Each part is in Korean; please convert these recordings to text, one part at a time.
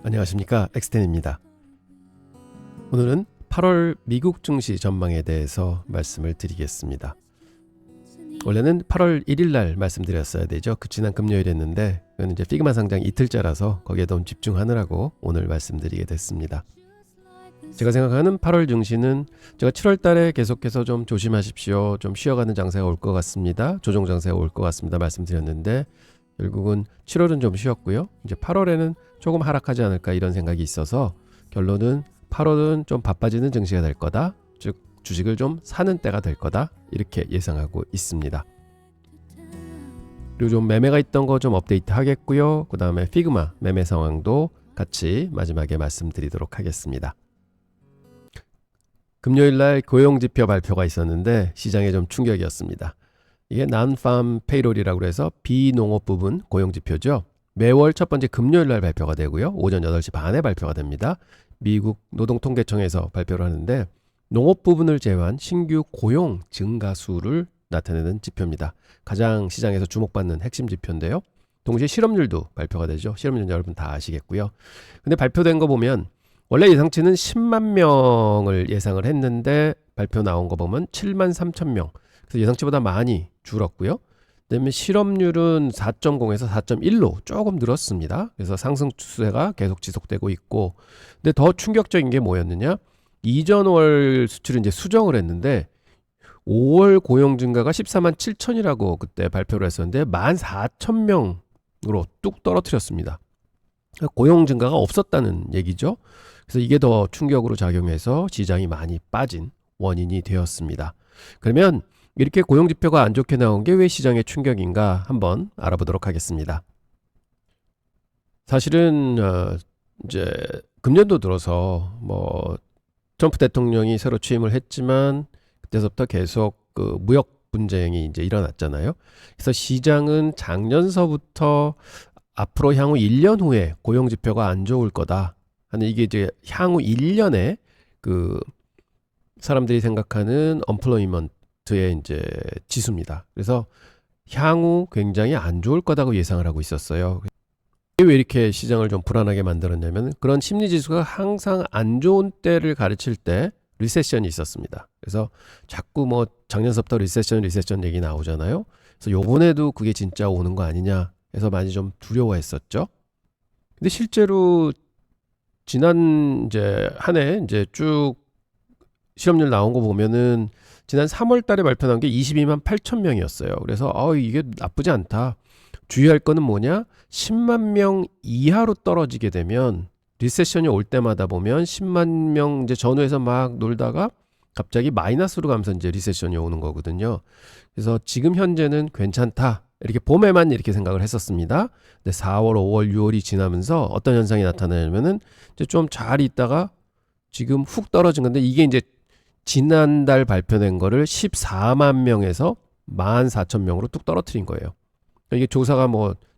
안녕하십니까, 엑스텐입니다. 오늘은 8월 미국 증시 전망에 대해서 말씀을 드리겠습니다. 원래는 8월 1일 날 말씀드렸어야 되죠. 그 지난 금요일이었는데 그건 이제 피그마 상장 이틀째라서 거기에 좀 집중하느라고 오늘 말씀드리게 됐습니다. 제가 생각하는 8월 증시는 제가 7월 달에 계속해서 좀 조심하십시오, 좀 쉬어가는 장세가 올 것 같습니다, 조정 장세가 올 것 같습니다 말씀드렸는데 결국은 7월은 좀 쉬었고요. 이제 8월에는 조금 하락하지 않을까 이런 생각이 있어서 결론은 8월은 좀 바빠지는 증시가 될 거다, 즉 주식을 좀 사는 때가 될 거다 이렇게 예상하고 있습니다. 그리고 좀 매매가 있던 거 좀 업데이트 하겠고요. 그 다음에 피그마 매매 상황도 같이 마지막에 말씀드리도록 하겠습니다. 금요일날 고용지표 발표가 있었는데 시장에 좀 충격이었습니다. 이게 non-farm payroll이라고 해서 비농업 부분 고용지표죠. 매월 첫 번째 금요일날 발표가 되고요. 오전 8시 반에 발표가 됩니다. 미국 노동통계청에서 발표를 하는데 농업 부분을 제외한 신규 고용 증가수를 나타내는 지표입니다. 가장 시장에서 주목받는 핵심 지표인데요. 동시에 실업률도 발표가 되죠. 실업률 여러분 다 아시겠고요. 근데 발표된 거 보면 원래 예상치는 10만 명을 예상을 했는데 발표 나온 거 보면 7만 3천 명. 그래서 예상치보다 많이 줄었고요. 그다음에 실업률은 4.0에서 4.1로 조금 늘었습니다. 그래서 상승 추세가 계속 지속되고 있고, 근데 더 충격적인 게 뭐였느냐? 이전 월 수치를 이제 수정을 했는데 5월 고용 증가가 14만 7천이라고 그때 발표를 했었는데 14,000명으로 뚝 떨어뜨렸습니다. 고용 증가가 없었다는 얘기죠. 그래서 이게 더 충격으로 작용해서 시장이 많이 빠진 원인이 되었습니다. 그러면 이렇게 고용지표가 안 좋게 나온 게 왜 시장의 충격인가 한번 알아보도록 하겠습니다. 사실은 이제 금년도 들어서 트럼프 대통령이 새로 취임을 했지만 그때서부터 계속 그 무역 분쟁이 이제 일어났잖아요. 그래서 시장은 작년서부터 앞으로 향후 1년 후에 고용지표가 안 좋을 거다 하는, 이게 이제 향후 1년에 그 사람들이 생각하는 언플로이먼트의 이제 지수입니다. 그래서 향후 굉장히 안 좋을 거다고 예상을 하고 있었어요. 이게 왜 이렇게 시장을 좀 불안하게 만들었냐면 그런 심리 지수가 항상 안 좋은 때를 가르칠 때 리세션이 있었습니다. 그래서 자꾸 작년서부터 리세션 얘기 나오잖아요. 그래서 요번에도 그게 진짜 오는 거 아니냐 해서 많이 좀 두려워했었죠. 근데 실제로 지난 이제 한 해 이제 쭉 실업률 나온 거 보면은 지난 3월 달에 발표한 게 22만 8천 명이었어요. 그래서 이게 나쁘지 않다. 주의할 거는 뭐냐? 10만 명 이하로 떨어지게 되면 리세션이 올 때마다 보면 10만 명 이제 전후에서 막 놀다가 갑자기 마이너스로 가면서 이제 리세션이 오는 거거든요. 그래서 지금 현재는 괜찮다. 이렇게 봄에만 이렇게 생각을 했었습니다. 근데 4월, 5월, 6월이 지나면서 어떤 현상이 나타나냐면은 이제 좀 잘 있다가 지금 훅 떨어진 건데, 이게 이제 지난달 발표된 거를 14만 명에서 14,000명으로 뚝 떨어뜨린 거예요. 이게 조사가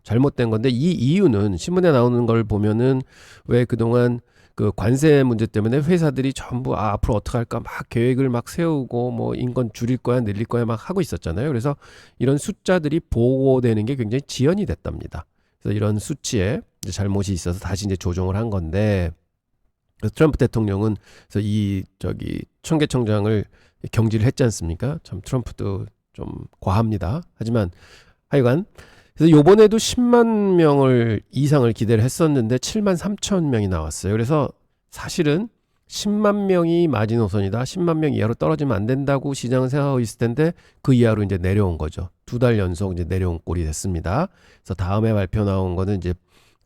잘못된 건데, 이 이유는 신문에 나오는 걸 보면은 왜 그동안 그 관세 문제 때문에 회사들이 전부 앞으로 어떻게 할까 막 계획을 막 세우고 인건 줄일 거야 늘릴 거야 막 하고 있었잖아요. 그래서 이런 숫자들이 보고되는 게 굉장히 지연이 됐답니다. 그래서 이런 수치에 이제 잘못이 있어서 다시 이제 조정을 한 건데, 그래서 트럼프 대통령은 그래서 청계청장을 경질을 했지 않습니까? 참 트럼프도 좀 과합니다. 하지만 하여간 그래서 요번에도 10만 명을 이상을 기대를 했었는데 7만 3천 명이 나왔어요. 그래서 사실은 10만 명이 마지노선이다, 10만 명 이하로 떨어지면 안 된다고 시장은 생각하고 있을 텐데 그 이하로 이제 내려온 거죠. 2달 연속 이제 내려온 꼴이 됐습니다. 그래서 다음에 발표 나온 거는 이제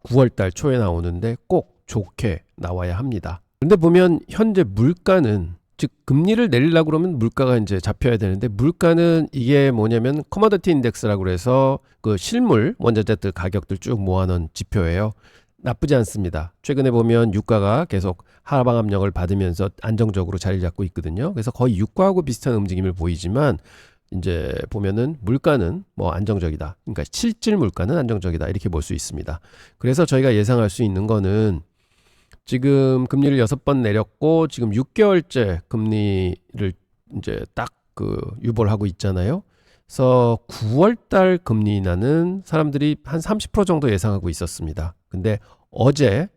9월 달 초에 나오는데 꼭 좋게 나와야 합니다. 그런데 보면 현재 물가는, 즉 금리를 내리려고 그러면 물가가 이제 잡혀야 되는데, 물가는 이게 뭐냐면 커머더티 인덱스라고 해서 그 실물 원자재들 가격들 쭉 모아놓은 지표예요. 나쁘지 않습니다. 최근에 보면 유가가 계속 하방 압력을 받으면서 안정적으로 자리를 잡고 있거든요. 그래서 거의 유가하고 비슷한 움직임을 보이지만 이제 보면은 물가는 안정적이다. 그러니까 실질 물가는 안정적이다. 이렇게 볼 수 있습니다. 그래서 저희가 예상할 수 있는 거는 지금 금리를 6번 내렸고 지금 6개월째 금리를 이제 딱 유보를 하고 있잖아요. 그래서 9월 달 금리 인하는 사람들이 한 30% 정도 예상하고 있었습니다. 근데 어제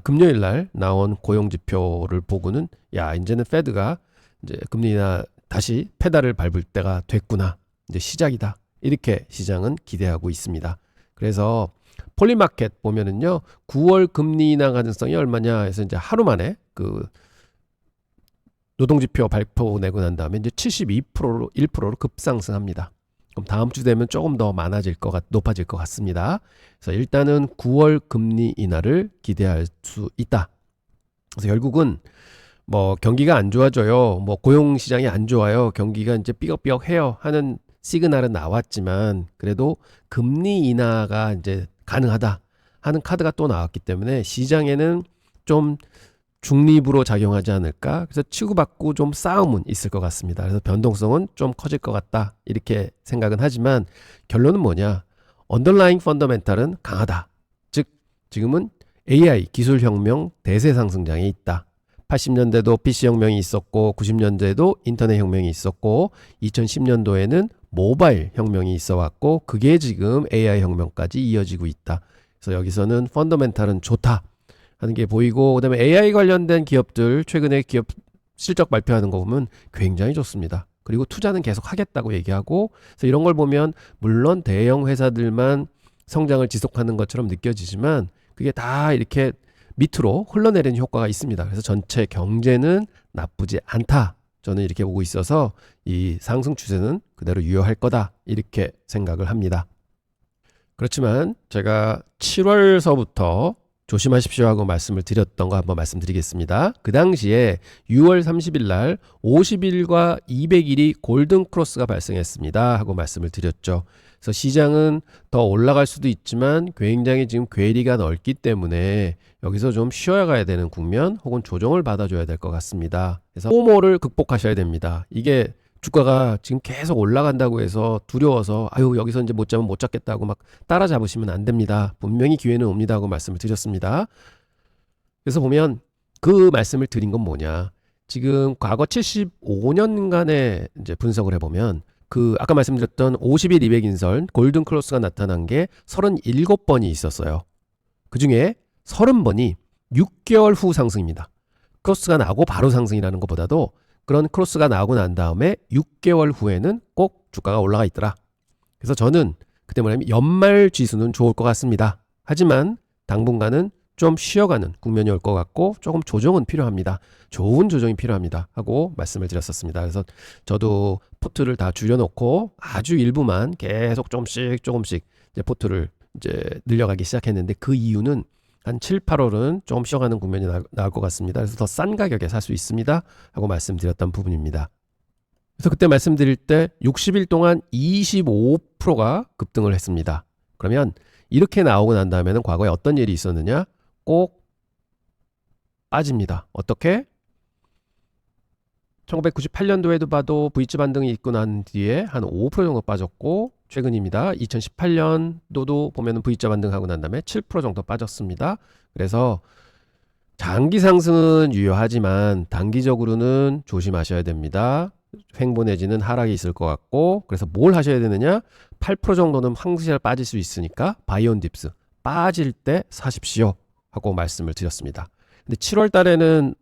금요일 날 나온 고용 지표를 보고는 야, 이제는 페드가 이제 금리 인하 다시 페달을 밟을 때가 됐구나. 이제 시작이다. 이렇게 시장은 기대하고 있습니다. 그래서 폴리마켓 보면은요, 9월 금리 인하 가능성이 얼마냐 해서 이제 하루 만에 그 노동지표 발표 내고 난 다음에 이제 72%로 1%로 급상승합니다. 그럼 다음 주 되면 조금 더 높아질 것 같습니다. 그래서 일단은 9월 금리 인하를 기대할 수 있다. 그래서 결국은 뭐 경기가 안 좋아져요. 뭐 고용 시장이 안 좋아요. 경기가 이제 삐걱삐걱해요 하는 시그널은 나왔지만 그래도 금리 인하가 이제 가능하다 하는 카드가 또 나왔기 때문에 시장에는 좀 중립으로 작용하지 않을까. 그래서 치고받고 좀 싸움은 있을 것 같습니다. 그래서 변동성은 좀 커질 것 같다 이렇게 생각은 하지만 결론은 뭐냐, 언더라잉 펀더멘탈은 강하다. 즉 지금은 AI 기술혁명 대세 상승장에 있다. 80년대도 PC혁명이 있었고 90년대에도 인터넷 혁명이 있었고 2010년도에는 모바일 혁명이 있어 왔고 그게 지금 AI 혁명까지 이어지고 있다. 그래서 여기서는 펀더멘탈은 좋다 하는 게 보이고, 그다음에 AI 관련된 기업들 최근에 기업 실적 발표하는 거 보면 굉장히 좋습니다. 그리고 투자는 계속 하겠다고 얘기하고, 그래서 이런 걸 보면 물론 대형 회사들만 성장을 지속하는 것처럼 느껴지지만 그게 다 이렇게 밑으로 흘러내리는 효과가 있습니다. 그래서 전체 경제는 나쁘지 않다. 저는 이렇게 보고 있어서 이 상승 추세는 그대로 유효할 거다 이렇게 생각을 합니다. 그렇지만 제가 7월서부터 조심하십시오 하고 말씀을 드렸던 거 한번 말씀드리겠습니다. 그 당시에 6월 30일 날 50일과 200일이 골든 크로스가 발생했습니다 하고 말씀을 드렸죠. 그래서 시장은 더 올라갈 수도 있지만 굉장히 지금 괴리가 넓기 때문에 여기서 좀 쉬어가야 되는 국면 혹은 조정을 받아줘야 될 것 같습니다. 그래서 포모를 극복하셔야 됩니다. 이게 주가가 지금 계속 올라간다고 해서 두려워서 아유 여기서 이제 못 잡으면 못 잡겠다고 막 따라잡으시면 안 됩니다. 분명히 기회는 옵니다 하고 말씀을 드렸습니다. 그래서 보면 그 말씀을 드린 건 뭐냐, 지금 과거 75년간의 이제 분석을 해보면 그 아까 말씀드렸던 50일 200인설 골든 크로스가 나타난 게 37번이 있었어요. 그 중에 30번이 6개월 후 상승입니다. 크로스가 나고 바로 상승이라는 것보다도 그런 크로스가 나오고 난 다음에 6개월 후에는 꼭 주가가 올라가 있더라. 그래서 저는 그때 뭐냐면 연말 지수는 좋을 것 같습니다. 하지만 당분간은 좀 쉬어가는 국면이 올 것 같고 조금 조정은 필요합니다. 좋은 조정이 필요합니다 하고 말씀을 드렸었습니다. 그래서 저도 포트를 다 줄여놓고 아주 일부만 계속 조금씩 이제 포트를 이제 늘려가기 시작했는데 그 이유는 한 7, 8월은 조금 쉬어가는 국면이 나올 것 같습니다. 그래서 더 싼 가격에 살 수 있습니다 하고 말씀드렸던 부분입니다. 그래서 그때 말씀드릴 때 60일 동안 25%가 급등을 했습니다. 그러면 이렇게 나오고 난 다음에는 과거에 어떤 일이 있었느냐, 꼭 빠집니다. 어떻게? 1998년도에도 봐도 V자 반등이 있고 난 뒤에 한 5% 정도 빠졌고, 최근입니다. 2018년도도 보면 V자 반등하고 난 다음에 7% 정도 빠졌습니다. 그래서 장기 상승은 유효하지만 단기적으로는 조심하셔야 됩니다. 횡보 내지는 하락이 있을 것 같고, 그래서 뭘 하셔야 되느냐, 8% 정도는 항시날 빠질 수 있으니까 바이온 딥스 빠질 때 사십시오 하고 말씀을 드렸습니다. 근데 7월 달에는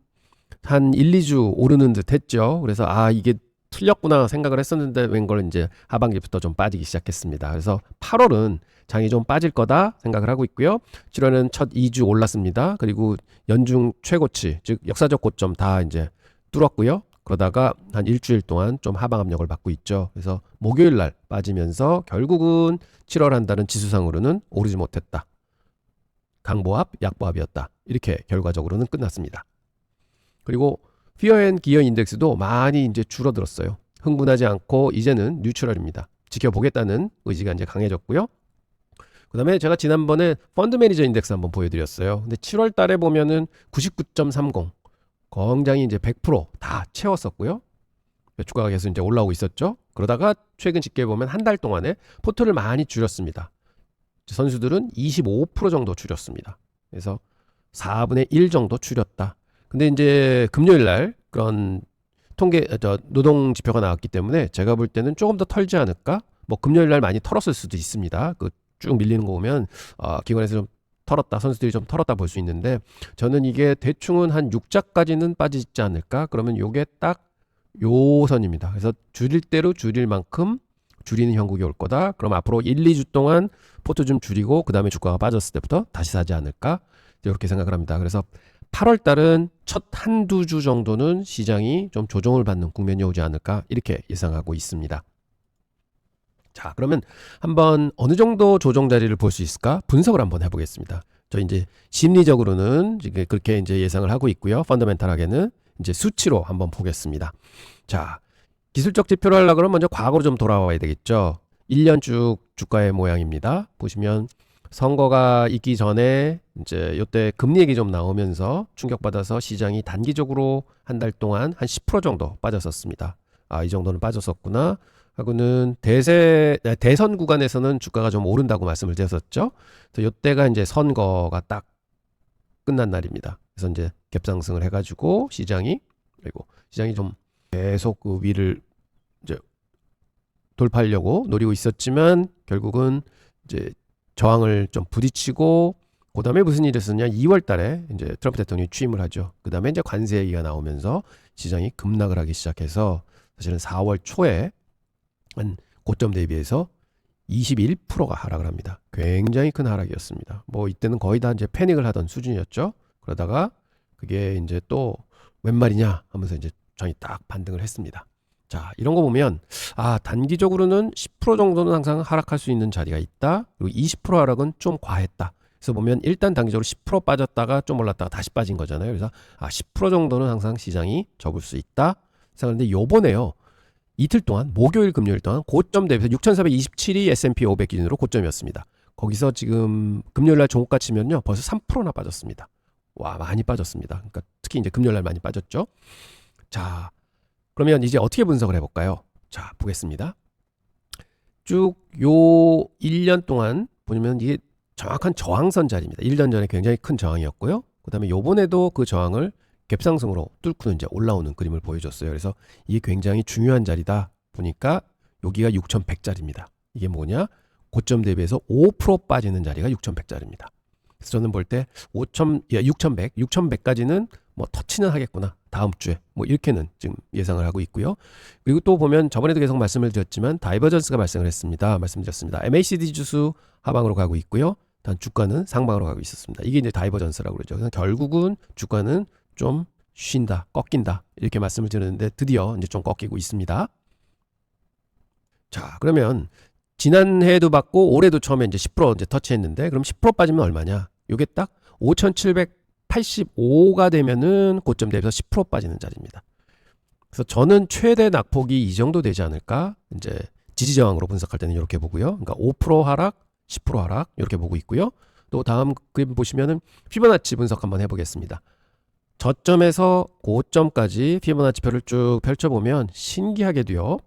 한 1, 2주 오르는 듯 했죠. 그래서 이게 틀렸구나 생각을 했었는데 웬걸 이제 하반기부터 좀 빠지기 시작했습니다. 그래서 8월은 장이 좀 빠질 거다 생각을 하고 있고요. 7월은 첫 2주 올랐습니다. 그리고 연중 최고치, 즉 역사적 고점 다 이제 뚫었고요. 그러다가 한 일주일 동안 좀 하방 압력을 받고 있죠. 그래서 목요일 날 빠지면서 결국은 7월 한 달은 지수상으로는 오르지 못했다. 강보합, 약보합이었다. 이렇게 결과적으로는 끝났습니다. 그리고 피어 앤 기어 인덱스도 많이 이제 줄어들었어요. 흥분하지 않고 이제는 뉴트럴입니다. 지켜보겠다는 의지가 이제 강해졌고요. 그 다음에 제가 지난번에 펀드 매니저 인덱스 한번 보여드렸어요. 근데 7월 달에 보면은 99.30 굉장히 이제 100%다 채웠었고요. 주가가 계속 이제 올라오고 있었죠. 그러다가 최근 집계 보면 한 달 동안에 포트를 많이 줄였습니다. 선수들은 25% 정도 줄였습니다. 그래서 4분의 1 정도 줄였다. 근데 이제 금요일 날 그런 노동 지표가 나왔기 때문에 제가 볼 때는 조금 더 털지 않을까? 뭐 금요일 날 많이 털었을 수도 있습니다. 그 쭉 밀리는 거 보면 기관에서 좀 털었다, 선수들이 좀 털었다 볼 수 있는데 저는 이게 대충은 한 6자까지는 빠지지 않을까? 그러면 요게 딱 요 선입니다. 그래서 줄일 대로 줄일 만큼 줄이는 형국이 올 거다. 그럼 앞으로 1, 2주 동안 포트 좀 줄이고 그 다음에 주가가 빠졌을 때부터 다시 사지 않을까? 이렇게 생각을 합니다. 그래서 8월 달은 첫 한두 주 정도는 시장이 좀 조정을 받는 국면이 오지 않을까? 이렇게 예상하고 있습니다. 자, 그러면 한번 어느 정도 조정 자리를 볼 수 있을까? 분석을 한번 해보겠습니다. 저 이제 심리적으로는 그렇게 이제 예상을 하고 있고요. 펀더멘탈하게는 이제 수치로 한번 보겠습니다. 자, 기술적 지표를 하려고 그러면 먼저 과거로 좀 돌아와야 되겠죠. 1년 쭉 주가의 모양입니다. 보시면 선거가 있기 전에 이제 이때 금리 얘기 좀 나오면서 충격받아서 시장이 단기적으로 한 달 동안 한 10% 정도 빠졌었습니다. 아, 이 정도는 빠졌었구나 하고는 대선 구간에서는 주가가 좀 오른다고 말씀을 드렸었죠. 그래서 이때가 이제 선거가 딱 끝난 날입니다. 그래서 이제 갭상승을 해가지고 시장이 좀 계속 그 위를 이제 돌파하려고 노리고 있었지만 결국은 이제 저항을 좀 부딪히고 그 다음에 무슨 일이 있었냐? 2월 달에 이제 트럼프 대통령이 취임을 하죠. 그 다음에 이제 관세 얘기가 나오면서 시장이 급락을 하기 시작해서 사실은 4월 초에 한 고점 대비해서 21%가 하락을 합니다. 굉장히 큰 하락이었습니다. 뭐 이때는 거의 다 이제 패닉을 하던 수준이었죠. 그러다가 그게 이제 또 웬 말이냐 하면서 이제 장이 딱 반등을 했습니다. 자, 이런 거 보면 아, 단기적으로는 10% 정도는 항상 하락할 수 있는 자리가 있다. 그리고 20% 하락은 좀 과했다. 그래서 보면 일단 단기적으로 10% 빠졌다가 좀 올랐다가 다시 빠진 거잖아요. 그래서 아, 10% 정도는 항상 시장이 접을 수 있다 생각하는데 요번에요. 이틀 동안 목요일 금요일 동안 고점 대비해서 6,427이 S&P 500 기준으로 고점이었습니다. 거기서 지금 금요일날 종가 치면요 벌써 3%나 빠졌습니다. 와, 많이 빠졌습니다. 그러니까 특히 이제 금요일날 많이 빠졌죠. 자, 그러면 이제 어떻게 분석을 해볼까요? 자, 보겠습니다. 쭉 요 1년 동안 보면 이게 정확한 저항선 자리입니다. 1년 전에 굉장히 큰 저항이었고요. 그 다음에 요번에도 그 저항을 갭상승으로 뚫고 이제 올라오는 그림을 보여줬어요. 그래서 이게 굉장히 중요한 자리다 보니까 여기가 6,100짜리입니다. 이게 뭐냐? 고점 대비해서 5% 빠지는 자리가 6,100짜리입니다. 그래서 저는 볼 때 6,100까지는 뭐 터치는 하겠구나. 다음 주에 뭐 이렇게는 지금 예상을 하고 있고요. 그리고 또 보면 저번에도 계속 말씀을 드렸지만 다이버전스가 말씀드렸습니다. MACD 지수 하방으로 가고 있고요. 단 주가는 상방으로 가고 있었습니다. 이게 이제 다이버전스라고 그러죠. 그래서 결국은 주가는 좀 쉰다, 꺾인다 이렇게 말씀을 드렸는데 드디어 이제 좀 꺾이고 있습니다. 자, 그러면 지난해에도 받고 올해도 처음에 이제 10% 이제 터치했는데 그럼 10% 빠지면 얼마냐? 요게 딱 5,785가 되면은 고점 대비해서 10% 빠지는 자리입니다. 그래서 저는 최대 낙폭이 이 정도 되지 않을까? 이제 지지 저항으로 분석할 때는 이렇게 보고요. 그러니까 5% 하락, 10% 하락 이렇게 보고 있고요. 또 다음 그림 보시면은 피보나치 분석 한번 해보겠습니다. 저점에서 고점까지 피보나치표를 쭉 펼쳐보면 신기하게도요.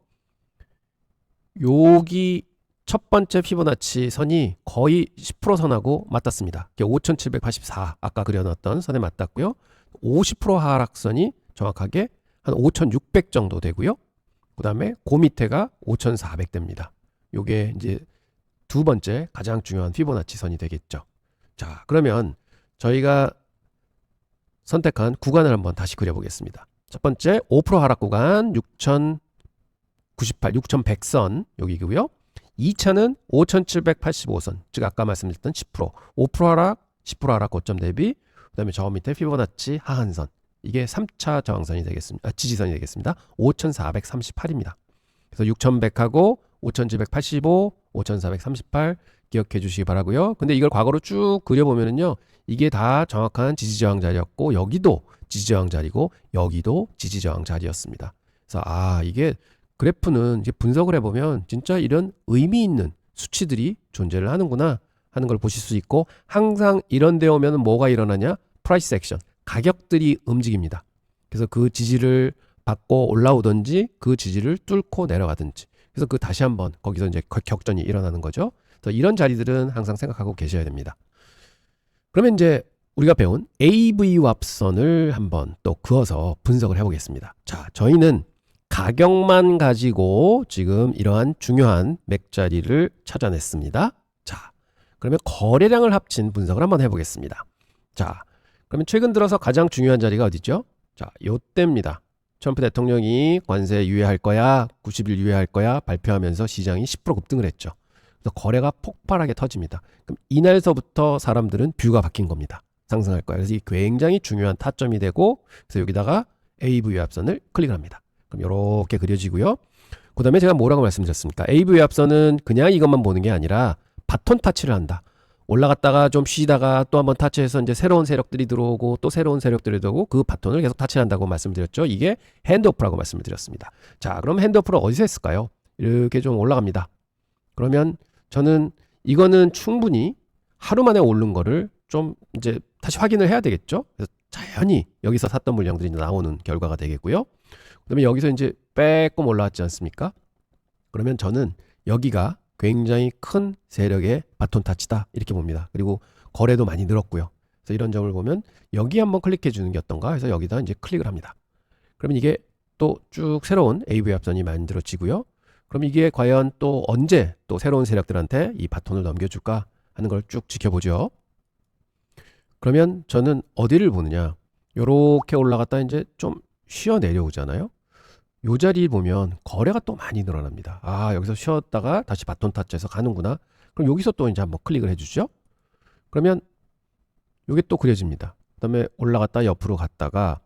여기 첫 번째 피보나치 선이 거의 10% 선하고 맞닿습니다. 5,784 아까 그려놨던 선에 맞닿고요. 50% 하락선이 정확하게 한 5,600 정도 되고요. 그 다음에 그 밑에가 5,400 됩니다. 요게 이제 두 번째 가장 중요한 피보나치 선이 되겠죠. 자, 그러면 저희가 선택한 구간을 한번 다시 그려보겠습니다. 첫 번째 5% 하락 구간 6,098, 6,100선 여기고요. 2차는 5,785선, 즉 아까 말씀드렸던 10%, 5% 하락, 10% 하락 고점 대비, 그 다음에 저 밑에 피보나치 하한선, 이게 3차 저항선이 되겠습니다. 지지선이 되겠습니다. 5,438입니다. 그래서 6,100하고 5,785, 5,438 기억해 주시기 바라고요. 근데 이걸 과거로 쭉 그려보면은요, 이게 다 정확한 지지저항 자리였고 여기도 지지저항 자리고 여기도 지지저항 자리였습니다. 그래서 아, 이게 그래프는 이제 분석을 해보면 진짜 이런 의미 있는 수치들이 존재를 하는구나 하는 걸 보실 수 있고 항상 이런 데 오면 뭐가 일어나냐? 프라이스 액션, 가격들이 움직입니다. 그래서 그 지지를 받고 올라오든지 그 지지를 뚫고 내려가든지 그래서 그 다시 한번 거기서 이제 격전이 일어나는 거죠. 그래서 이런 자리들은 항상 생각하고 계셔야 됩니다. 그러면 이제 우리가 배운 AVWAP선을 한번 또 그어서 분석을 해보겠습니다. 자, 저희는 가격만 가지고 지금 이러한 중요한 맥자리를 찾아냈습니다. 자, 그러면 거래량을 합친 분석을 한번 해보겠습니다. 자, 그러면 최근 들어서 가장 중요한 자리가 어디죠? 자, 요때입니다. 트럼프 대통령이 관세 유예할 거야, 90일 유예할 거야 발표하면서 시장이 10% 급등을 했죠. 그래서 거래가 폭발하게 터집니다. 그럼 이날서부터 사람들은 뷰가 바뀐 겁니다. 상승할 거야. 그래서 이 굉장히 중요한 타점이 되고, 그래서 여기다가 AV 합선을 클릭을 합니다. 그럼 이렇게 그려지고요. 그 다음에 제가 뭐라고 말씀드렸습니까? AV 합선은 그냥 이것만 보는 게 아니라 바톤 타치를 한다. 올라갔다가 좀 쉬다가 또 한번 타치해서 이제 새로운 세력들이 들어오고 또 새로운 세력들이 들어오고 그 바톤을 계속 타치한다고 말씀드렸죠. 이게 핸드오프라고 말씀을 드렸습니다. 자, 그럼 핸드오프를 어디서 했을까요? 이렇게 좀 올라갑니다. 그러면 저는 이거는 충분히 하루 만에 오른 거를 좀 이제 다시 확인을 해야 되겠죠. 그래서 자연히 여기서 샀던 물량들이 나오는 결과가 되겠고요. 그다음에 여기서 이제 빼꼼 올라왔지 않습니까? 그러면 저는 여기가 굉장히 큰 세력의 바톤 타치다 이렇게 봅니다. 그리고 거래도 많이 늘었고요. 그래서 이런 점을 보면 여기 한번 클릭해 주는 게 어떤가 해서 여기다 이제 클릭을 합니다. 그러면 이게 또 쭉 새로운 AV 합선이 만들어지고요. 그럼 이게 과연 또 언제 또 새로운 세력들한테 이 바톤을 넘겨줄까 하는 걸 쭉 지켜보죠. 그러면 저는 어디를 보느냐? 요렇게 올라갔다 이제 좀 쉬어 내려오잖아요. 요 자리 보면 거래가 또 많이 늘어납니다. 아, 여기서 쉬었다가 다시 바톤 타치해서 가는구나. 그럼 여기서 또 이제 한번 클릭을 해주죠. 그러면 요게 또 그려집니다. 그 다음에 올라갔다 옆으로 갔다가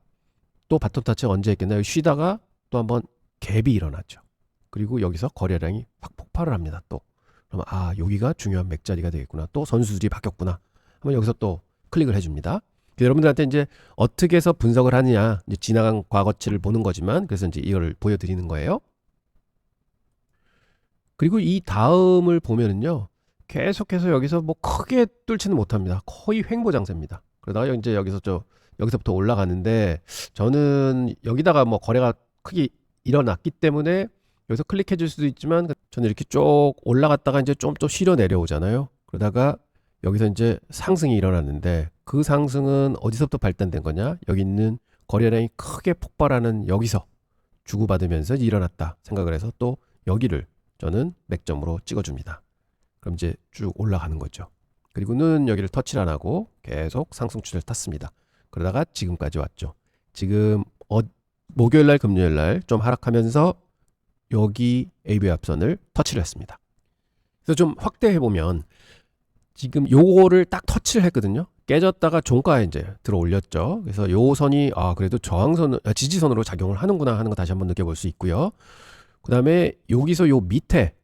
또 바톤 타치 언제 했겠나요? 쉬다가 또 한번 갭이 일어나죠. 그리고 여기서 거래량이 확 폭발을 합니다. 또 그러면 아, 여기가 중요한 맥자리가 되겠구나. 또 선수들이 바뀌었구나. 한번 여기서 또 클릭을 해줍니다. 여러분들한테 이제 어떻게 해서 분석을 하느냐, 이제 지나간 과거치를 보는 거지만, 그래서 이제 이걸 보여드리는 거예요. 그리고 이 다음을 보면은요, 계속해서 여기서 뭐 크게 뚫지는 못합니다. 거의 횡보장세입니다. 그러다가 이제 여기서부터 올라가는데, 저는 여기다가 뭐 거래가 크게 일어났기 때문에 여기서 클릭해 줄 수도 있지만, 저는 이렇게 쭉 올라갔다가 이제 좀 또 쉬려 내려오잖아요. 그러다가 여기서 이제 상승이 일어났는데 그 상승은 어디서부터 발단된 거냐? 여기 있는 거래량이 크게 폭발하는 여기서 주고받으면서 일어났다 생각을 해서 또 여기를 저는 맥점으로 찍어줍니다. 그럼 이제 쭉 올라가는 거죠. 그리고는 여기를 터치를 안 하고 계속 상승 추세를 탔습니다. 그러다가 지금까지 왔죠. 지금 목요일날 금요일날 좀 하락하면서 여기 AV 합선을 터치를 했습니다. 그래서 좀 확대해보면 지금 요거를 딱 터치를 했거든요. 깨졌다가 종가에 이제 들어 올렸죠. 그래서 요 선이 그래도 지지선으로 작용을 하는구나 하는 거 다시 한번 느껴볼 수 있고요. 그 다음에 여기서 요 밑에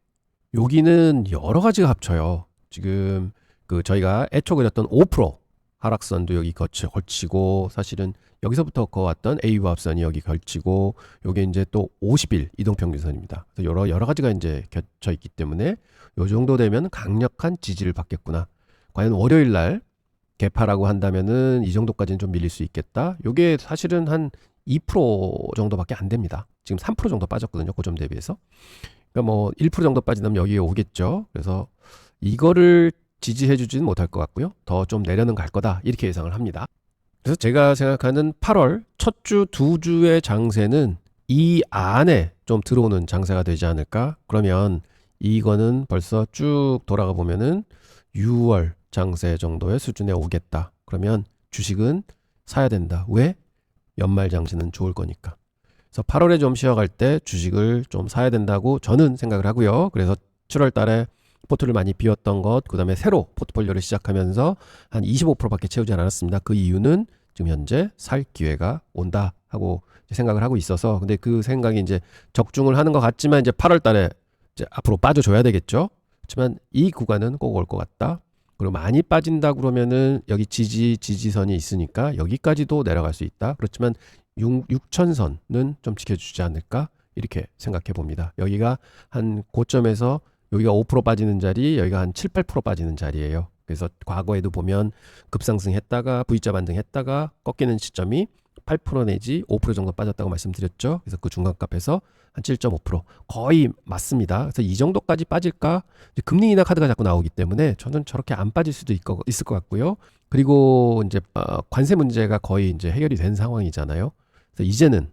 여기는 여러 가지가 합쳐요. 지금 그 저희가 애초 그렸던 5% 하락선도 여기 걸치고 사실은 여기서부터 거왔던 AV 합선이 여기 걸치고 요게 이제 또 50일 이동평균선입니다. 그래서 여러 가지가 이제 겹쳐 있기 때문에 요 정도 되면 강력한 지지를 받겠구나. 과연 월요일 날 개파라고 한다면은 이 정도까지는 좀 밀릴 수 있겠다. 요게 사실은 한 2% 정도밖에 안 됩니다. 지금 3% 정도 빠졌거든요. 고점 대비해서. 그러니까 뭐 1% 정도 빠지면 여기에 오겠죠. 그래서 이거를 지지해 주지는 못할 것 같고요. 더 좀 내려는 갈 거다. 이렇게 예상을 합니다. 그래서 제가 생각하는 8월 첫 주, 두 주의 장세는 이 안에 좀 들어오는 장세가 되지 않을까? 그러면 이거는 벌써 쭉 돌아가 보면은 6월 장세 정도의 수준에 오겠다. 그러면 주식은 사야 된다. 왜? 연말 장세는 좋을 거니까. 그래서 8월에 좀 쉬어갈 때 주식을 좀 사야 된다고 저는 생각을 하고요. 그래서 7월 달에 포트를 많이 비웠던 것, 그 다음에 새로 포트폴리오를 시작하면서 한 25%밖에 채우지 않았습니다. 그 이유는 지금 현재 살 기회가 온다 하고 생각을 하고 있어서, 근데 그 생각이 이제 적중을 하는 것 같지만 이제 8월 달에 이제 앞으로 빠져줘야 되겠죠. 그렇지만 이 구간은 꼭 올 것 같다. 그리고 많이 빠진다 그러면은 여기 지지선이 있으니까 여기까지도 내려갈 수 있다. 그렇지만 6천선은 좀 지켜주지 않을까 이렇게 생각해 봅니다. 여기가 한 고점에서 여기가 5% 빠지는 자리, 여기가 한 7, 8% 빠지는 자리예요. 그래서 과거에도 보면 급상승했다가 V자 반등했다가 꺾이는 시점이 8% 내지 5% 정도 빠졌다고 말씀드렸죠. 그래서 그 중간값에서 한 7.5% 거의 맞습니다. 그래서 이 정도까지 빠질까? 금리 인하 카드가 자꾸 나오기 때문에 저는 저렇게 안 빠질 수도 있을 것 같고요. 그리고 이제 관세 문제가 거의 이제 해결이 된 상황이잖아요. 그래서 이제는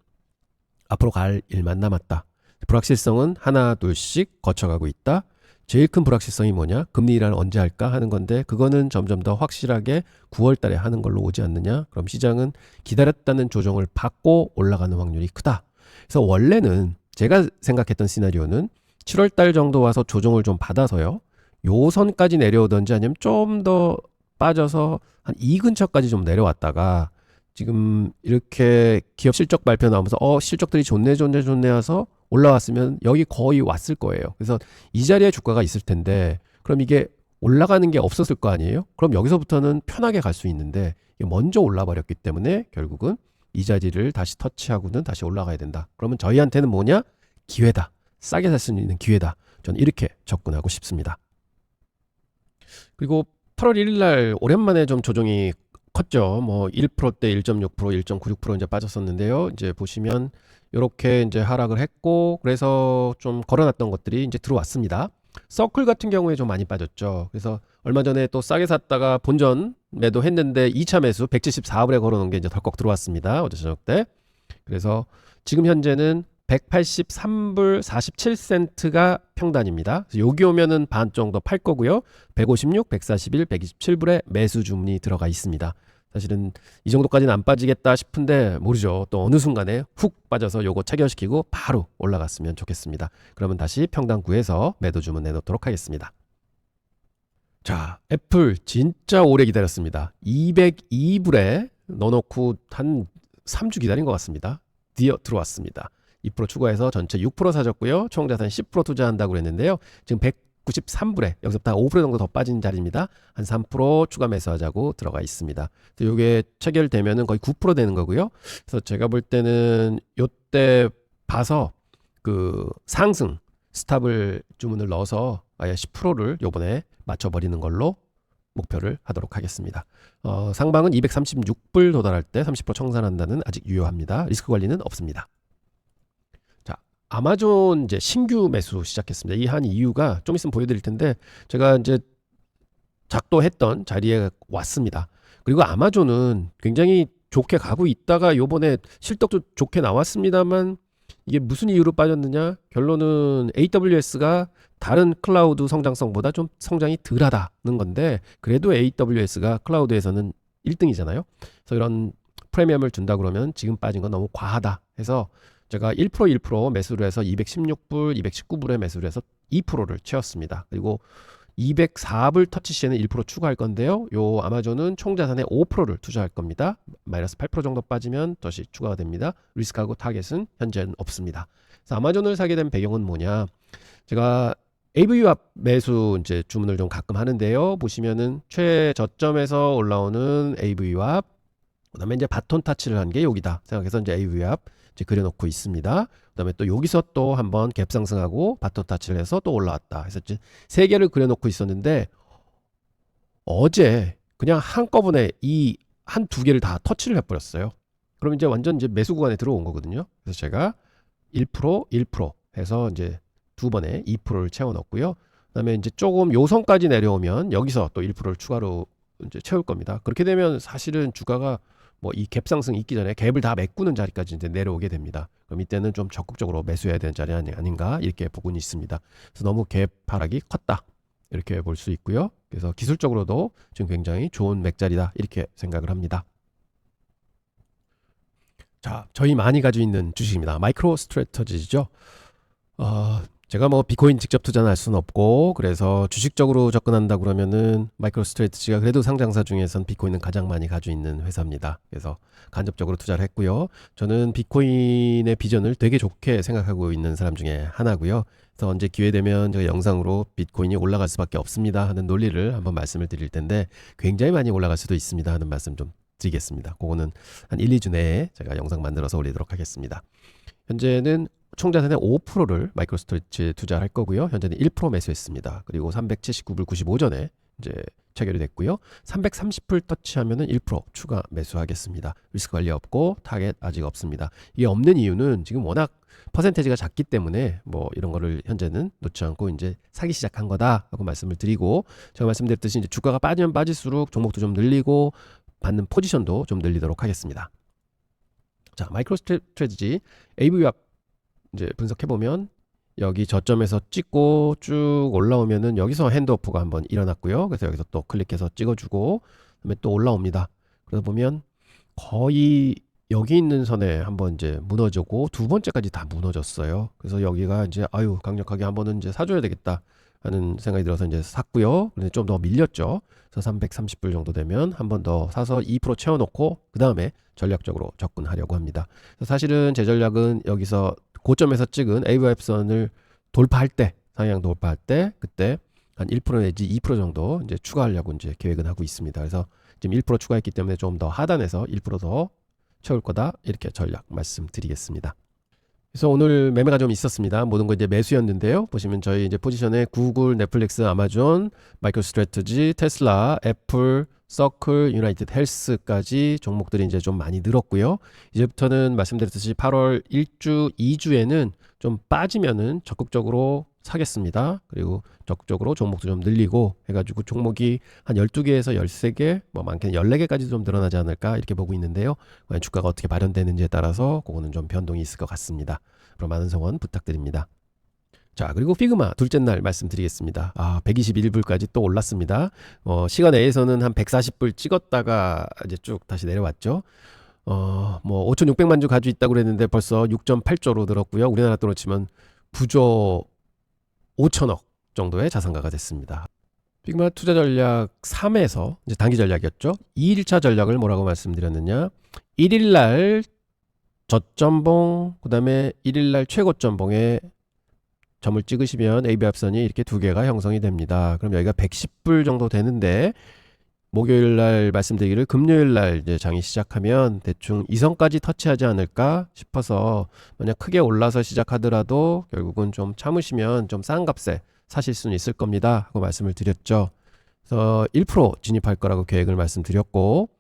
앞으로 갈 일만 남았다. 불확실성은 하나 둘씩 거쳐가고 있다. 제일 큰 불확실성이 뭐냐? 금리 인하를 언제 할까 하는 건데 그거는 점점 더 확실하게 9월 달에 하는 걸로 오지 않느냐? 그럼 시장은 기다렸다는 조정을 받고 올라가는 확률이 크다. 그래서 원래는 제가 생각했던 시나리오는 7월 달 정도 와서 조정을 좀 받아서요. 요 선까지 내려오든지 아니면 좀 더 빠져서 한 이 근처까지 좀 내려왔다가 지금 이렇게 기업 실적 발표 나오면서 실적들이 좋네 해서 올라왔으면 여기 거의 왔을 거예요. 그래서 이 자리에 주가가 있을 텐데 그럼 이게 올라가는 게 없었을 거 아니에요? 그럼 여기서부터는 편하게 갈 수 있는데 이게 먼저 올라 버렸기 때문에 결국은 이 자리를 다시 터치하고는 다시 올라가야 된다. 그러면 저희한테는 뭐냐? 기회다. 싸게 살 수 있는 기회다. 저는 이렇게 접근하고 싶습니다. 그리고 8월 1일 날 오랜만에 좀 조정이 컸죠. 뭐 1%대 1.6%, 1.96% 이제 빠졌었는데요. 이제 보시면 이렇게 이제 하락을 했고 그래서 좀 걸어놨던 것들이 이제 들어왔습니다. 서클 같은 경우에 좀 많이 빠졌죠. 그래서 얼마 전에 또 싸게 샀다가 본전 매도했는데 2차 매수 174불에 걸어놓은 게 이제 덜컥 들어왔습니다. 어제 저녁 때. 그래서 지금 현재는 183불 47센트가 평단입니다. 여기 오면은 반 정도 팔 거고요. 156, 141, 127불에 매수 주문이 들어가 있습니다. 사실은 이 정도까지는 안 빠지겠다 싶은데 모르죠. 또 어느 순간에 훅 빠져서 요거 체결시키고 바로 올라갔으면 좋겠습니다. 그러면 다시 평단 구에서 매도 주문 내놓도록 하겠습니다. 자, 애플 진짜 오래 기다렸습니다. 202불에 넣어놓고 한 3주 기다린 것 같습니다. 드디어 들어왔습니다. 2% 추가해서 전체 6% 사줬고요. 총 자산 10% 투자한다고 그랬는데요. 지금 193불에 여기서부터 5% 정도 더 빠진 자리입니다. 한 3% 추가 매수하자고 들어가 있습니다. 이게 체결되면은 거의 9% 되는 거고요. 그래서 제가 볼 때는 요때 봐서 그 상승 스탑을 주문을 넣어서 아예 10%를 요번에 맞춰버리는 걸로 목표를 하도록 하겠습니다. 상방은 236불 도달할 때 30% 청산한다는 아직 유효합니다. 리스크 관리는 없습니다. 아마존 이제 신규 매수 시작했습니다. 이 한 이유가 좀 있으면 보여드릴 텐데 제가 이제 작도했던 자리에 왔습니다. 그리고 아마존은 굉장히 좋게 가고 있다가 요번에 실적도 좋게 나왔습니다만 이게 무슨 이유로 빠졌느냐? 결론은 AWS가 다른 클라우드 성장성보다 좀 성장이 덜하다는 건데 그래도 AWS가 클라우드에서는 1등이잖아요. 그래서 이런 프리미엄을 준다 그러면 지금 빠진 건 너무 과하다 해서 제가 1% 매수를 해서 216불, 219불에 매수를 해서 2%를 채웠습니다. 그리고 204불 터치 시에는 1% 추가할 건데요. 요 아마존은 총 자산의 5%를 투자할 겁니다. 마이너스 8% 정도 빠지면 다시 추가가 됩니다. 리스크하고 타겟은 현재는 없습니다. 그래서 아마존을 사게 된 배경은 뭐냐? 제가 AVWAP 매수 이제 주문을 좀 가끔 하는데요. 보시면은 최저점에서 올라오는 AVWAP, 그다음에 이제 바톤 타치를 한 게 여기다 생각해서 이제 AVWAP 이제 그려놓고 있습니다. 그다음에 또 여기서 또 한번 갭 상승하고 바톤 타치를 해서 또 올라왔다. 그래서 세 개를 그려놓고 있었는데 어제 그냥 한꺼번에 이 한 두 개를 다 터치를 해버렸어요. 그럼 이제 완전 이제 매수 구간에 들어온 거거든요. 그래서 제가 1% 해서 이제 두 번에 2%를 채워 넣었고요. 그다음에 이제 조금 요선까지 내려오면 여기서 또 1%를 추가로 이제 채울 겁니다. 그렇게 되면 사실은 주가가 뭐 이 갭 상승이 있기 전에 갭을 다 메꾸는 자리까지 이제 내려오게 됩니다. 그럼 이때는 좀 적극적으로 매수해야 되는 자리 아닌가 이렇게 보고는 있습니다. 그래서 너무 갭 하락이 컸다 이렇게 볼 수 있고요. 그래서 기술적으로도 지금 굉장히 좋은 맥자리다 이렇게 생각을 합니다. 자, 저희 많이 가지고 있는 주식입니다. 마이크로 스트래터지죠. 제가 뭐 비트코인 직접 투자는 할 수는 없고 그래서 주식적으로 접근한다 그러면은 마이크로 스트래티지가 그래도 상장사 중에선 비트코인은 가장 많이 가지고 있는 회사입니다. 그래서 간접적으로 투자를 했고요. 저는 비트코인의 비전을 되게 좋게 생각하고 있는 사람 중에 하나고요. 그래서 언제 기회 되면 제가 영상으로 비트코인이 올라갈 수밖에 없습니다 하는 논리를 한번 말씀을 드릴 텐데 굉장히 많이 올라갈 수도 있습니다 하는 말씀 좀 드리겠습니다. 그거는 한 1, 2주 내에 제가 영상 만들어서 올리도록 하겠습니다. 현재는 총 자산의 5%를 마이크로 스트레치에 투자할 거고요. 현재는 1% 매수했습니다. 그리고 379불 95전에 이제 체결이 됐고요. 330불 터치하면은 1% 추가 매수하겠습니다. 리스크 관리 없고 타겟 아직 없습니다. 이게 없는 이유는 지금 워낙 퍼센테이지가 작기 때문에 뭐 이런 거를 현재는 놓지 않고 이제 사기 시작한 거다 하고 말씀을 드리고 제가 말씀드렸듯이 이제 주가가 빠지면 빠질수록 종목도 좀 늘리고 받는 포지션도 좀 늘리도록 하겠습니다. 자, 마이크로 스트래티지 AVWAP 이제 분석해 보면 여기 저점에서 찍고 쭉 올라오면은 여기서 핸드오프가 한번 일어났고요. 그래서 여기서 또 클릭해서 찍어주고 그다음에 또 올라옵니다. 그러다 보면 거의 여기 있는 선에 한번 이제 무너지고 두 번째까지 다 무너졌어요. 그래서 여기가 이제 아유 강력하게 한번은 이제 사줘야 되겠다 하는 생각이 들어서 이제 샀고요. 근데 좀 더 밀렸죠. 그래서 330불 정도 되면 한 번 더 사서 2% 채워놓고 그 다음에 전략적으로 접근하려고 합니다. 그래서 사실은 제 전략은 여기서 고점에서 찍은 AVF선을 돌파할 때, 상향 돌파할 때 그때 한 1% 내지 2% 정도 이제 추가하려고 이제 계획은 하고 있습니다. 그래서 지금 1% 추가했기 때문에 좀 더 하단에서 1%더 채울 거다 이렇게 전략 말씀드리겠습니다. 그래서 오늘 매매가 좀 있었습니다. 모든 거 이제 매수였는데요. 보시면 저희 이제 포지션에 구글, 넷플릭스, 아마존, 마이크로 스트래티지, 테슬라, 애플, 서클, 유나이티드 헬스까지 종목들이 이제 좀 많이 늘었고요. 이제부터는 말씀드렸듯이 8월 1주, 2주에는 좀 빠지면은 적극적으로 사겠습니다. 그리고 적극적으로 종목도 좀 늘리고 해가지고 종목이 한 12개에서 13개, 뭐 많게는 14개까지 좀 늘어나지 않을까 이렇게 보고 있는데요. 과연 주가가 어떻게 발현되는지에 따라서 그거는 좀 변동이 있을 것 같습니다. 그럼 많은 성원 부탁드립니다. 자, 그리고 피그마 둘째 날 말씀드리겠습니다. 121불까지 또 올랐습니다. 시간 내에서는 한 140불 찍었다가 이제 쭉 다시 내려왔죠. 뭐 5,600만 주 가지고 있다고 그랬는데 벌써 6.8조로 늘었고요. 우리나라 돈으로 치면 9조 5천억 정도의 자산가가 됐습니다. 피그마 투자 전략 3에서 이제 단기 전략이었죠. 2일차 전략을 뭐라고 말씀드렸느냐? 1일날 저점봉, 그 다음에 1일날 최고점봉에 점을 찍으시면 AB합선이 이렇게 두 개가 형성이 됩니다. 그럼 여기가 110불 정도 되는데 목요일 날 말씀드리기를 금요일 날 이제 장이 시작하면 대충 이 선까지 터치하지 않을까 싶어서 만약 크게 올라서 시작하더라도 결국은 좀 참으시면 좀 싼 값에 사실 수는 있을 겁니다 하고 말씀을 드렸죠. 그래서 1% 진입할 거라고 계획을 말씀드렸고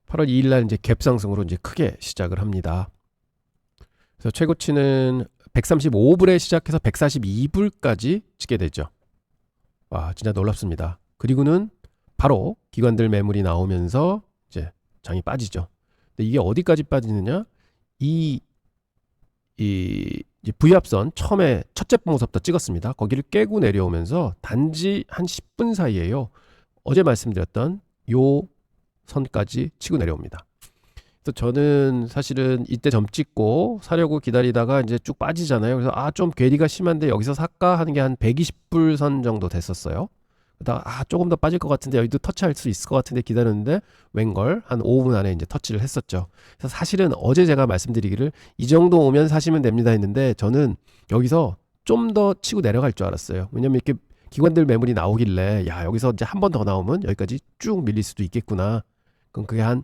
8월 2일 날 이제 갭상승으로 이제 크게 시작을 합니다. 그래서 최고치는 135불에 시작해서 142불까지 찍게 되죠. 와, 진짜 놀랍습니다. 그리고는 바로 기관들 매물이 나오면서 이제 장이 빠지죠. 근데 이게 어디까지 빠지느냐? 이 V합선 처음에 첫째 봉서부터 찍었습니다. 거기를 깨고 내려오면서 단지 한 10분 사이에요. 어제 말씀드렸던 요 선까지 치고 내려옵니다. 그래서 저는 사실은 이때 점 찍고 사려고 기다리다가 이제 쭉 빠지잖아요. 그래서 좀 괴리가 심한데 여기서 살까 하는 게 한 120불 선 정도 됐었어요. 그러다가 조금 더 빠질 것 같은데 여기도 터치할 수 있을 것 같은데 기다렸는데 웬걸 한 5분 안에 이제 터치를 했었죠. 그래서 사실은 어제 제가 말씀드리기를 이 정도 오면 사시면 됩니다 했는데 저는 여기서 좀 더 치고 내려갈 줄 알았어요. 왜냐면 이렇게 기관들 매물이 나오길래 야 여기서 이제 한 번 더 나오면 여기까지 쭉 밀릴 수도 있겠구나. 그럼 그게 한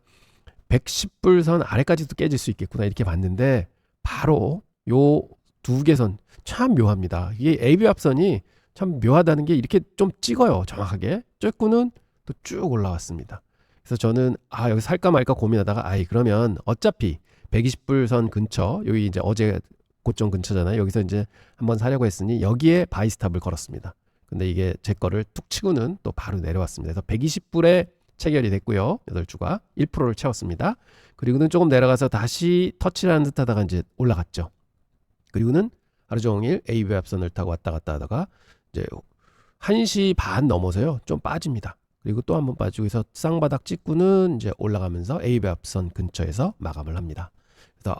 110불 선 아래까지도 깨질 수 있겠구나 이렇게 봤는데 바로 요 두 개 선 참 묘합니다. 이게 AB합선이 참 묘하다는 게 이렇게 좀 찍어요. 정확하게 쬐꾸는 또 쭉 올라왔습니다. 그래서 저는 여기 살까 말까 고민하다가 그러면 어차피 120불 선 근처 여기 이제 어제 고점 근처잖아요. 여기서 이제 한번 사려고 했으니 여기에 바이스탑을 걸었습니다. 근데 이게 제 거를 툭 치고는 또 바로 내려왔습니다. 그래서 120불에 체결이 됐고요. 8주가 1%를 채웠습니다. 그리고는 조금 내려가서 다시 터치를 하는 듯 하다가 이제 올라갔죠. 그리고는 하루 종일 AB합선을 타고 왔다 갔다 하다가 이제 1시 반 넘어서요. 좀 빠집니다. 그리고 또 한번 빠지고 해서 쌍바닥 찍고는 이제 올라가면서 AB합선 근처에서 마감을 합니다. 그래서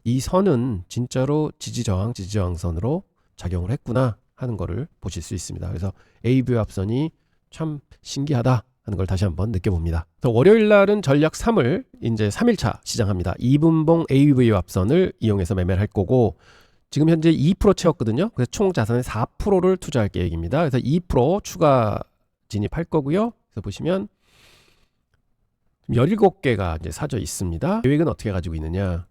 이 선은 진짜로 지지저항선으로 작용을 했구나 하는 거를 보실 수 있습니다. 그래서 AB합선이 참 신기하다 하는 걸 다시 한번 느껴봅니다. 그래서 월요일 날은 전략 3을 이제 3일차 시작합니다. 2분봉 AV합선을 이용해서 매매를 할 거고 지금 현재 2% 채웠거든요. 그래서 총 자산의 4%를 투자할 계획입니다. 그래서 2% 추가 진입할 거고요. 그래서 보시면 17개가 이제 사져 있습니다. 계획은 어떻게 가지고 있느냐?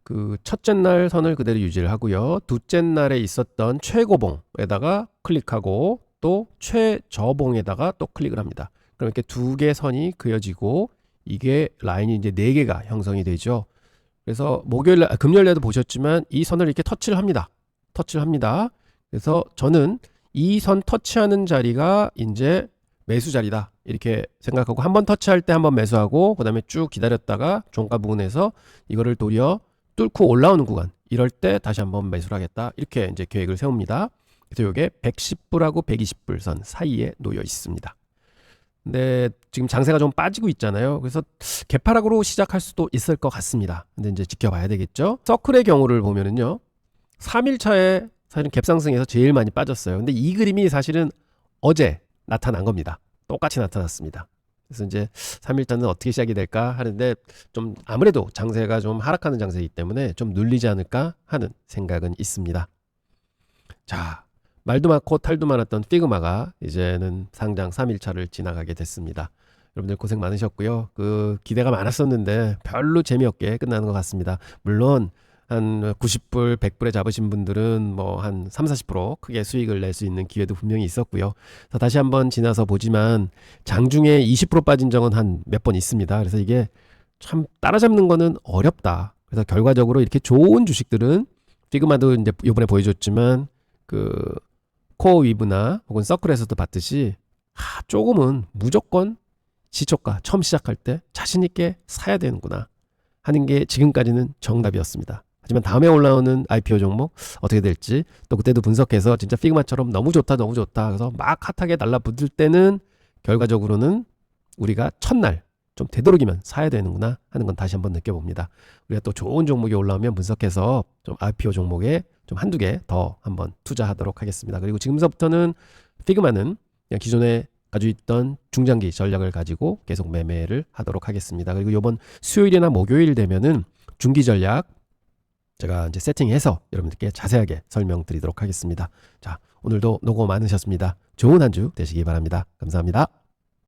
그 첫째 날 선을 그대로 유지를 하고요. 둘째 날에 있었던 최고봉에다가 클릭하고 또 최저봉에다가 또 클릭을 합니다. 그럼 이렇게 두 개 선이 그려지고 이게 라인이 이제 4개가 형성이 되죠. 그래서 금요일에도 보셨지만 이 선을 이렇게 터치를 합니다. 그래서 저는 이 선 터치하는 자리가 이제 매수 자리다 이렇게 생각하고 한번 터치할 때 한번 매수하고 그 다음에 쭉 기다렸다가 종가 부근에서 이거를 도리어 뚫고 올라오는 구간 이럴 때 다시 한번 매수를 하겠다. 이렇게 이제 계획을 세웁니다. 그래서 이게 110불하고 120불 선 사이에 놓여 있습니다. 근데 지금 장세가 좀 빠지고 있잖아요. 그래서 개파락으로 시작할 수도 있을 것 같습니다. 근데 이제 지켜봐야 되겠죠. 서클의 경우를 보면은요. 3일차에 사실은 갭상승에서 제일 많이 빠졌어요. 근데 이 그림이 사실은 어제 나타난 겁니다. 똑같이 나타났습니다. 그래서 이제 3일차는 어떻게 시작이 될까 하는데 좀 아무래도 장세가 좀 하락하는 장세이기 때문에 좀 눌리지 않을까 하는 생각은 있습니다. 자, 말도 많고 탈도 많았던 피그마가 이제는 상장 3일차를 지나가게 됐습니다. 여러분들 고생 많으셨고요. 그 기대가 많았었는데 별로 재미없게 끝나는 것 같습니다. 물론 한 90불, 100불에 잡으신 분들은 뭐 한 3, 40% 크게 수익을 낼 수 있는 기회도 분명히 있었고요. 그래서 다시 한번 지나서 보지만 장중에 20% 빠진 적은 한 몇 번 있습니다. 그래서 이게 참 따라잡는 거는 어렵다. 그래서 결과적으로 이렇게 좋은 주식들은 피그마도 이제 이번에 보여줬지만 그 코어 위브나 혹은 서클에서도 봤듯이 조금은 무조건 시초가 처음 시작할 때 자신 있게 사야 되는구나 하는 게 지금까지는 정답이었습니다. 하지만 다음에 올라오는 IPO 종목 어떻게 될지 또 그때도 분석해서 진짜 피그마처럼 너무 좋다 너무 좋다 그래서 막 핫하게 달라붙을 때는 결과적으로는 우리가 첫날 좀 되도록이면 사야 되는구나 하는 건 다시 한번 느껴봅니다. 우리가 또 좋은 종목이 올라오면 분석해서 좀 IPO 종목에 좀 한두 개 더 한번 투자하도록 하겠습니다. 그리고 지금서부터는 피그마는 그냥 기존에 가지고 있던 중장기 전략을 가지고 계속 매매를 하도록 하겠습니다. 그리고 이번 수요일이나 목요일 되면은 중기 전략 제가 이제 세팅해서 여러분들께 자세하게 설명드리도록 하겠습니다. 자, 오늘도 노고 많으셨습니다. 좋은 한 주 되시기 바랍니다. 감사합니다.